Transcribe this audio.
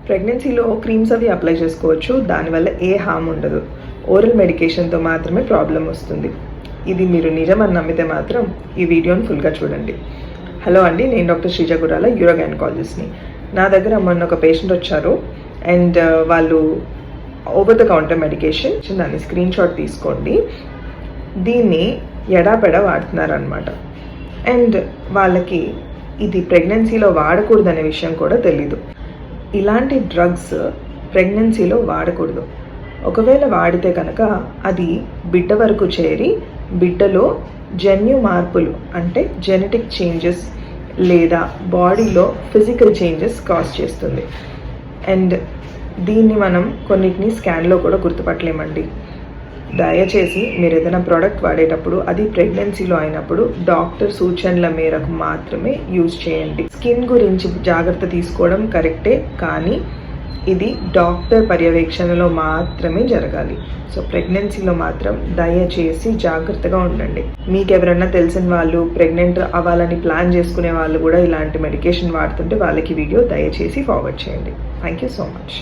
ప్రెగ్నెన్సీలో క్రీమ్స్ అవి అప్లై చేసుకోవచ్చు, దానివల్ల ఏ హామ్ ఉండదు. ఓరల్ మెడికేషన్తో మాత్రమే ప్రాబ్లం వస్తుంది. ఇది మీరు నిజమని నమ్మితే మాత్రం ఈ వీడియోని ఫుల్గా చూడండి. హలో అండి, నేను డాక్టర్ శ్రీజ గురాల, యూరోగైనకాలజిస్ట్ని. నా దగ్గర మొన్న ఒక పేషెంట్ వచ్చారు అండ్ వాళ్ళు ఓవర్ ద కౌంటర్ మెడికేషన్, దాన్ని స్క్రీన్ షాట్ తీసుకోండి, దీన్ని ఎడాపెడా వాడుతున్నారనమాట. అండ్ వాళ్ళకి ఇది ప్రెగ్నెన్సీలో వాడకూడదనే విషయం కూడా తెలీదు. ఇలాంటి డ్రగ్స్ ప్రెగ్నెన్సీలో వాడకూడదు. ఒకవేళ వాడితే కనుక అది బిడ్డ వరకు చేరి బిడ్డలో జన్యు మార్పులు అంటే జెనెటిక్ చేంజెస్ లేదా బాడీలో ఫిజికల్ చేంజెస్ కాజ్ చేస్తుంది. అండ్ దీన్ని మనం కొన్నిటిని స్కాన్లో కూడా గుర్తుపట్టలేమండి. దయచేసి మీరు ఏదైనా ప్రోడక్ట్ వాడేటప్పుడు అది ప్రెగ్నెన్సీలో అయినప్పుడు డాక్టర్ సూచనల మేరకు మాత్రమే యూజ్ చేయండి. స్కిన్ గురించి జాగ్రత్త తీసుకోవడం కరెక్టే, కానీ ఇది డాక్టర్ పర్యవేక్షణలో మాత్రమే జరగాలి. సో ప్రెగ్నెన్సీలో మాత్రం దయచేసి జాగ్రత్తగా ఉండండి. మీకు ఎవరైనా తెలిసిన వాళ్ళు ప్రెగ్నెంట్ అవ్వాలని ప్లాన్ చేసుకునే వాళ్ళు కూడా ఇలాంటి మెడికేషన్ వాడుతుంటే వాళ్ళకి వీడియో దయచేసి ఫార్వర్డ్ చేయండి. Thank you so much.